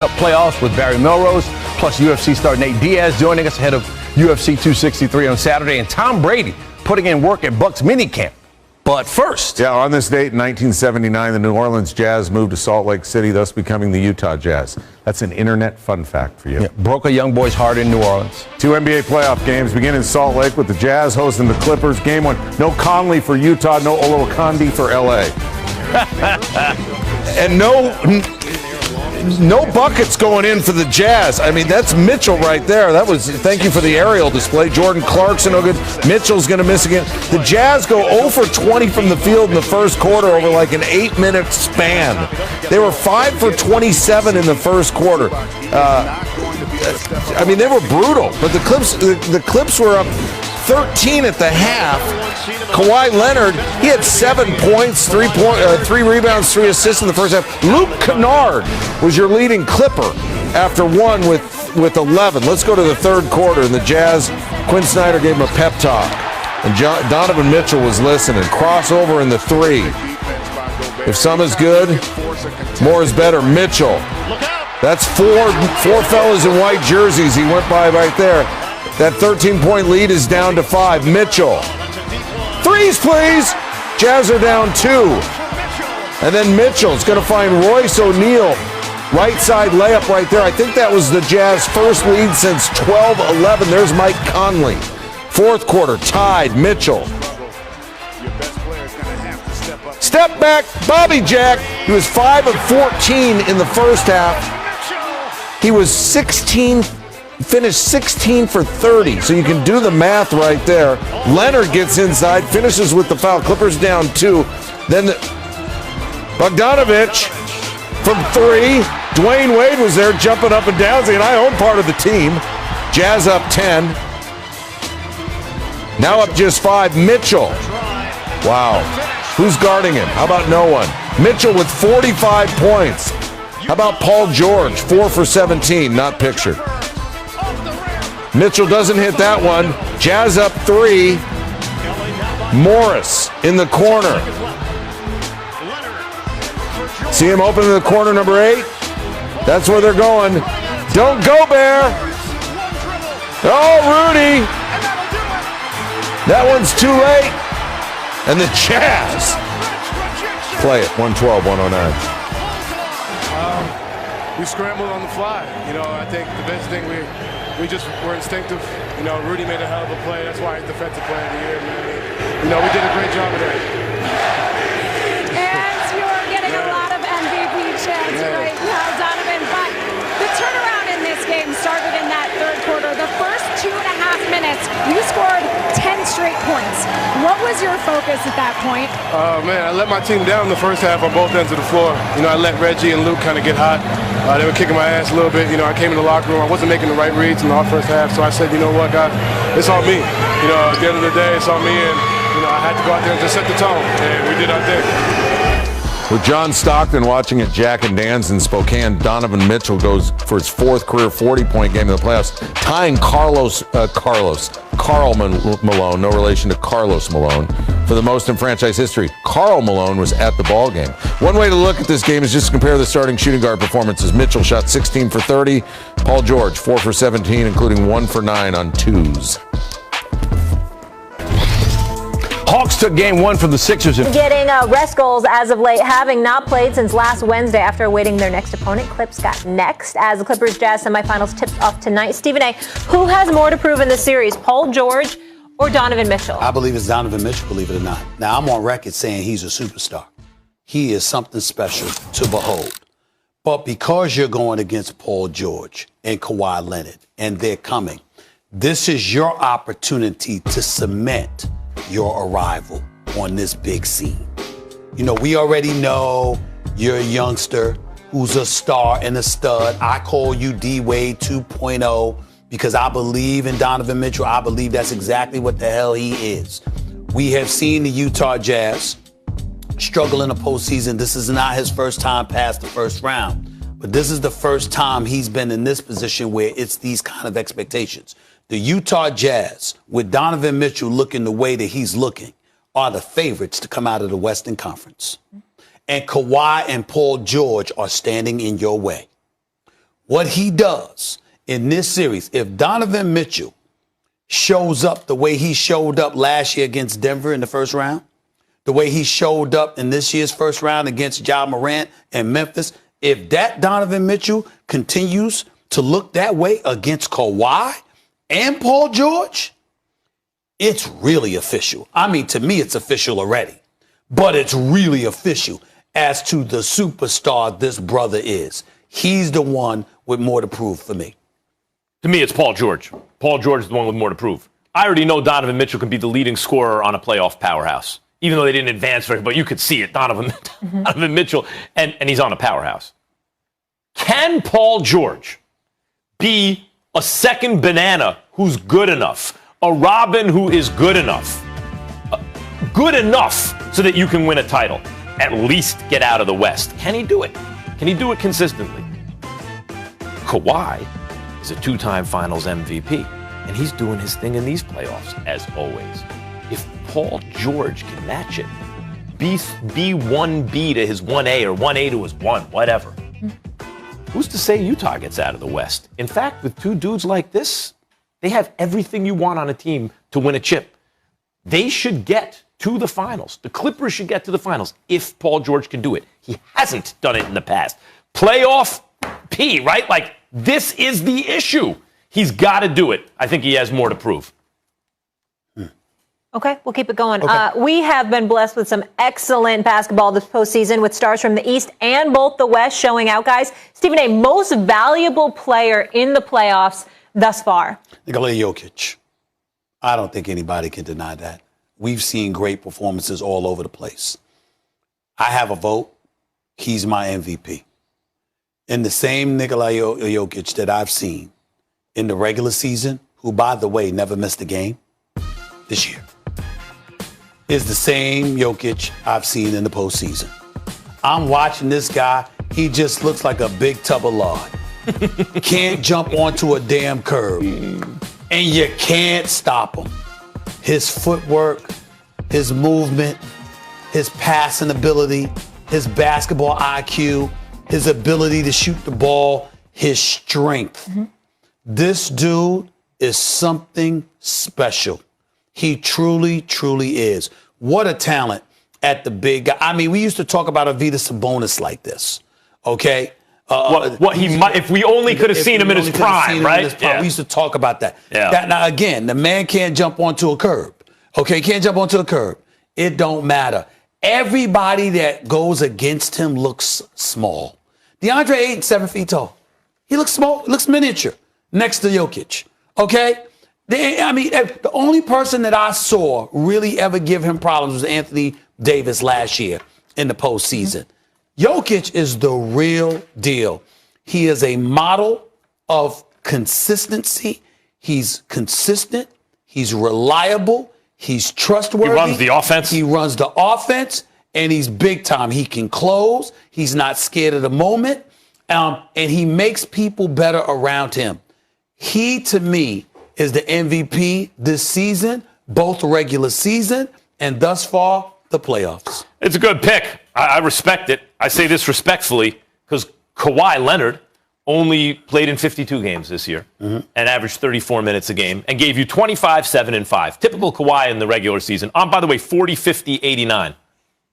Playoffs with Barry Melrose, plus UFC star Nate Diaz joining us ahead of UFC 263 on Saturday, and Tom Brady putting in work at Bucs minicamp. But first. Yeah, on this date in 1979, the New Orleans Jazz moved to Salt Lake City, thus becoming the Utah Jazz. That's an internet fun fact for you. Yeah, broke a young boy's heart in New Orleans. 2 NBA playoff games begin in Salt Lake with the Jazz hosting the Clippers. Game 1, no Conley for Utah, no Olowokandi for LA. And no buckets going in for the Jazz. I mean, that's Mitchell right there. Thank you for the aerial display. Jordan Clarkson, no good. Mitchell's going to miss again. The Jazz go 0 for 20 from the field in the first quarter over like an 8-minute span. They were 5 for 27 in the first quarter. I mean, they were brutal. But the Clips were up 13 at the half. Kawhi Leonard, he had 7 points, 3 rebounds, 3 assists in the first half. Luke Kennard was your leading Clipper after one with 11. Let's go to the third quarter, and the Jazz, Quinn Snyder gave him a pep talk. And Donovan Mitchell was listening. Crossover in the 3. If some is good, more is better. Mitchell. That's four fellas in white jerseys he went by right there. That 13-point lead is down to 5. Mitchell. Threes, please. Jazz are down 2. And then Mitchell's going to find Royce O'Neal. Right side layup right there. I think that was the Jazz first lead since 12-11. There's Mike Conley. Fourth quarter, tied. Mitchell. Step back, Bobby Jack. He was 5 of 14 in the first half. He was finished 16 for 30, so you can do the math right there. Leonard gets inside, finishes with the foul. Clippers down 2. Then Bogdanovich from 3. Dwayne Wade was there jumping up and down saying, I own part of the team. Jazz up 10. Now up just 5. Mitchell. Wow. Who's guarding him? How about no one? Mitchell with 45 points. How about Paul George? 4 for 17, not pictured. Mitchell doesn't hit that one. Jazz up 3. Morris in the corner. See him open in the corner, number 8? That's where they're going. Don't go, Bear. Oh, Rudy. That one's too late. And the Jazz play it. 112-109. We scrambled on the fly. I think the best thing we just were instinctive. Rudy made a hell of a play. That's why he's defensive player of the year, man. We did a great job of that. And you're getting a lot of MVP chants right now, Donovan. But the turnaround in this game started in that third quarter. The first 2.5 minutes, you scored 10 straight points. What was your focus at that point? Man, I let my team down in the first half on both ends of the floor. I let Reggie and Luke kind of get hot. They were kicking my ass a little bit. I came in the locker room. I wasn't making the right reads in the first half. So I said, you know what, God, it's on me. At the end of the day, it's on me. And, I had to go out there and just set the tone. And we did our thing. With John Stockton watching at Jack and Dan's in Spokane, Donovan Mitchell goes for his 4th career 40-point game in the playoffs, tying Karl Malone, no relation to Carlos Malone, for the most in franchise history. Karl Malone was at the ball game. One way to look at this game is just to compare the starting shooting guard performances. Mitchell shot 16 for 30. Paul George, 4 for 17, including 1 for 9 on 2s. Hawks took game 1 from the Sixers. Getting rest goals as of late, having not played since last Wednesday after awaiting their next opponent. Clips got next as the Clippers-Jazz semifinals tipped off tonight. Stephen A., who has more to prove in this series, Paul George or Donovan Mitchell? I believe it's Donovan Mitchell, believe it or not. Now, I'm on record saying he's a superstar. He is something special to behold. But because you're going against Paul George and Kawhi Leonard, and they're coming, this is your opportunity to cement your arrival on this big scene. We already know you're a youngster who's a star and a stud. I call you D-Wade 2.0 because I believe in Donovan Mitchell. I believe that's exactly what the hell he is. We have seen the Utah Jazz struggle in the postseason. This is not his first time past the first round, but this is the first time he's been in this position where it's these kind of expectations. The Utah Jazz, with Donovan Mitchell looking the way that he's looking, are the favorites to come out of the Western Conference. And Kawhi and Paul George are standing in your way. what he does in this series, if Donovan Mitchell shows up the way he showed up last year against Denver in the first round, the way he showed up in this year's first round against Ja Morant and Memphis, if that Donovan Mitchell continues to look that way against Kawhi and Paul George, it's really official. I mean, to me, it's official already, but it's really official as to the superstar this brother is. He's the one with more to prove for me. To me, it's Paul George. Paul George is the one with more to prove. I already know Donovan Mitchell can be the leading scorer on a playoff powerhouse, even though they didn't advance very, but you could see it, Donovan Mitchell, and he's on a powerhouse. Can Paul George be a second banana who's good enough, a Robin who is good enough so that you can win a title, at least get out of the West? Can he do it? Can he do it consistently? Kawhi is a two-time Finals MVP, and he's doing his thing in these playoffs, as always. If Paul George can match it, be 1B to his 1A or 1A to his 1, whatever. Who's to say Utah gets out of the West? In fact, with two dudes like this, they have everything you want on a team to win a chip. They should get to the finals. The Clippers should get to the finals if Paul George can do it. He hasn't done it in the past. Playoff P, right? Like, this is the issue. He's got to do it. I think he has more to prove. Okay, we'll keep it going. Okay. We have been blessed with some excellent basketball this postseason with stars from the East and both the West showing out, guys. Stephen A., most valuable player in the playoffs thus far? Nikola Jokic. I don't think anybody can deny that. We've seen great performances all over the place. I have a vote. He's my MVP. And the same Nikola Jokic that I've seen in the regular season, who, by the way, never missed a game this year, is the same Jokic I've seen in the postseason. I'm watching this guy. He just looks like a big tub of lard. Can't jump onto a damn curb. And you can't stop him. His footwork, his movement, his passing ability, his basketball IQ, his ability to shoot the ball, his strength. This dude is something special. He truly, truly is. What a talent at the big guy. I mean, we used to talk about Arvydas Sabonis like this, okay? What he might, if we only could have seen him in his prime, right? We used to talk about that. Yeah. Now, again, the man can't jump onto a curb, okay? Can't jump onto a curb. It don't matter. Everybody that goes against him looks small. DeAndre Ayton, 7 feet tall. He looks small, looks miniature next to Jokic, okay? The only person that I saw really ever give him problems was Anthony Davis last year in the postseason. Jokic is the real deal. He is a model of consistency. He's consistent. He's reliable. He's trustworthy. He runs the offense. He runs the offense, and he's big time. He can close. He's not scared of the moment, and he makes people better around him. He, to me, is the MVP this season, both regular season and thus far the playoffs. It's a good pick. I respect it. I say this respectfully because Kawhi Leonard only played in 52 games this year and averaged 34 minutes a game and gave you 25, 7, and 5. Typical Kawhi in the regular season. By the way, 40, 50, 89.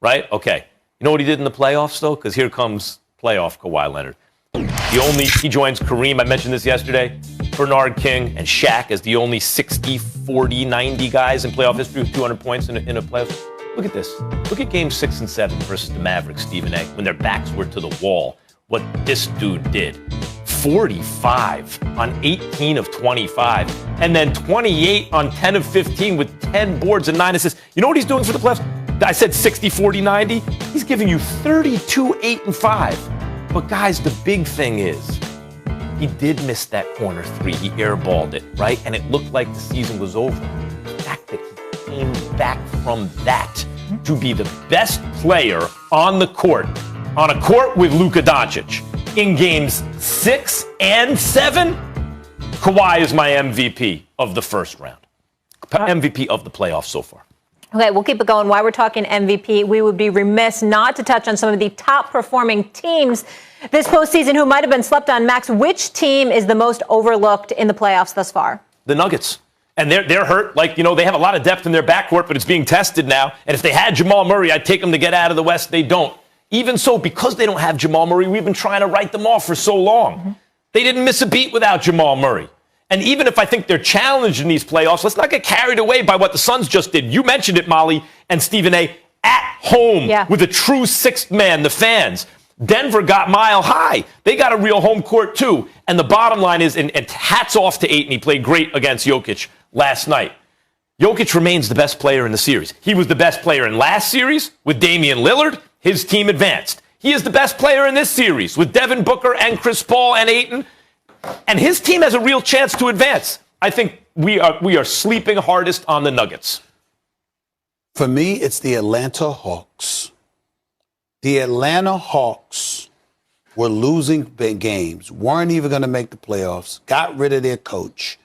Right? Okay. You know what he did in the playoffs, though? Because here comes playoff Kawhi Leonard. He joins Kareem, I mentioned this yesterday, Bernard King, and Shaq as the only 60, 40, 90 guys in playoff history with 200 points in a playoff. Look at this. Look at games 6 and 7 versus the Mavericks, Stephen A., when their backs were to the wall. What this dude did. 45 on 18 of 25, and then 28 on 10 of 15 with 10 boards and 9 assists. You know what he's doing for the playoffs? I said 60, 40, 90. He's giving you 32, 8, and 5. But guys, the big thing is, he did miss that corner 3. He airballed it, right? And it looked like the season was over. The fact that he came back from that to be the best player on the court, on a court with Luka Doncic, in games 6 and 7, Kawhi is my MVP of the first round. MVP of the playoffs so far. Okay, we'll keep it going. While we're talking MVP, we would be remiss not to touch on some of the top-performing teams This postseason, who might have been slept on, Max, which team is the most overlooked in the playoffs thus far? The Nuggets. And they're hurt. Like, they have a lot of depth in their backcourt, but it's being tested now. And if they had Jamal Murray, I'd take them to get out of the West. They don't. Even so, because they don't have Jamal Murray, we've been trying to write them off for so long. Mm-hmm. They didn't miss a beat without Jamal Murray. And even if I think they're challenged in these playoffs, let's not get carried away by what the Suns just did. You mentioned it, Molly and Stephen A. At home with a true sixth man, the fans. Denver got mile high. They got a real home court, too. And the bottom line is, and hats off to Ayton, he played great against Jokic last night. Jokic remains the best player in the series. He was the best player in last series with Damian Lillard. His team advanced. He is the best player in this series with Devin Booker and Chris Paul and Ayton. And his team has a real chance to advance. I think we are sleeping hardest on the Nuggets. For me, it's the Atlanta Hawks. The Atlanta Hawks were losing big games, weren't even going to make the playoffs, got rid of their coach,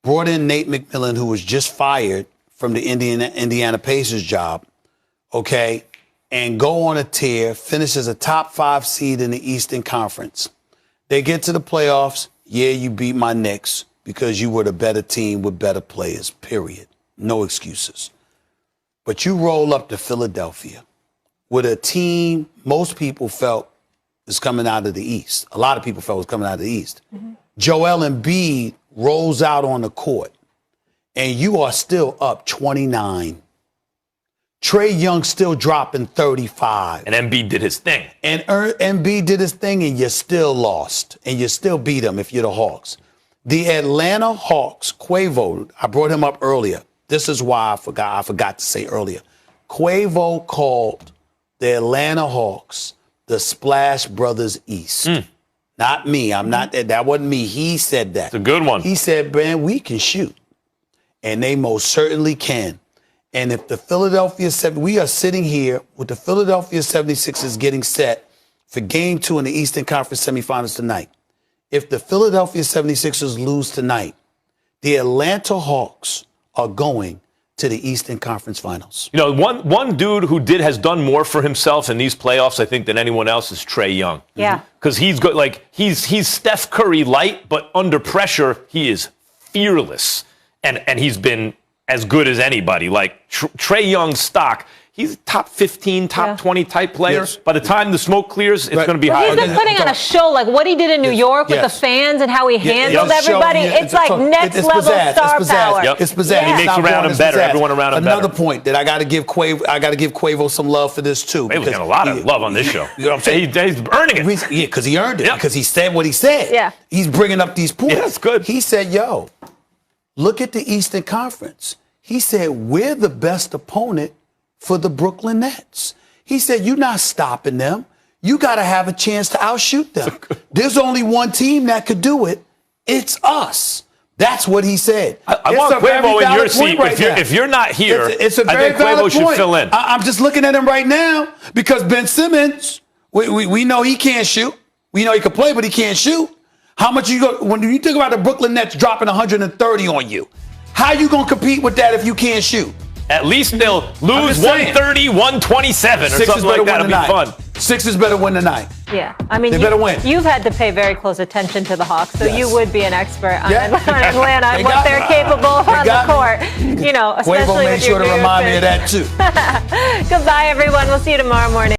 brought in Nate McMillan, who was just fired from the Indiana Pacers job, okay, and go on a tear, finish as a top 5 seed in the Eastern Conference. They get to the playoffs. Yeah, you beat my Knicks because you were the better team with better players, period. No excuses. But you roll up to Philadelphia with a team most people felt is coming out of the East. A lot of people felt was coming out of the East. Mm-hmm. Joel Embiid rolls out on the court, and you are still up 29. Trae Young still dropping 35. And Embiid did his thing. And Embiid did his thing, and you still lost. And you still beat them if you're the Hawks. The Atlanta Hawks, Quavo, I brought him up earlier. This is why I forgot to say earlier. Quavo called the Atlanta Hawks the Splash Brothers East. Not me. I'm not. That wasn't me. He said that. It's a good one. He said, man, we can shoot. And they most certainly can. And if the we are sitting here with the Philadelphia 76ers getting set for Game 2 in the Eastern Conference semifinals tonight. If the Philadelphia 76ers lose tonight, the Atlanta Hawks are going to the Eastern Conference Finals. One dude who has done more for himself in these playoffs, I think, than anyone else is Trae Young. Yeah. Because he's good. Like he's Steph Curry light, but under pressure, he is fearless, and he's been as good as anybody. Like Trae Young's stock, he's top 15, top 20 type player. Yes. By the time the smoke clears, it's going to be higher. He's been putting on a show, like what he did in New York with the fans and how he handled everybody. It's like next level star power. Yep. It's pizzazz. He makes around him better. Everyone around him better. Another point that I got to give Quavo some love for this too. Quavo's got a lot of love on this show. You know what I'm saying? He's earning it. Yeah, because he earned it. Yeah. Because he said what he said. Yeah. He's bringing up these points. Yeah, that's good. He said, yo, look at the Eastern Conference. He said, we're the best opponent for the Brooklyn Nets. He said, you're not stopping them. You got to have a chance to outshoot them. There's only one team that could do it. It's us. That's what he said. I want Quavo in your seat. If you're not here, it's a very I think Quavo should fill in. I'm just looking at him right now because Ben Simmons, we know he can't shoot. We know he can play, but he can't shoot. How much when you think about the Brooklyn Nets dropping 130 on you, how you going to compete with that if you can't shoot? At least they'll lose 130, 127 or something like that. It'll be fun. Sixers better win tonight. Yeah. I mean, they better win. You've had to pay very close attention to the Hawks, so you would be an expert on Atlanta and what they're capable of on the court. Especially Quavo made sure to remind me of that, too. Goodbye, everyone. We'll see you tomorrow morning.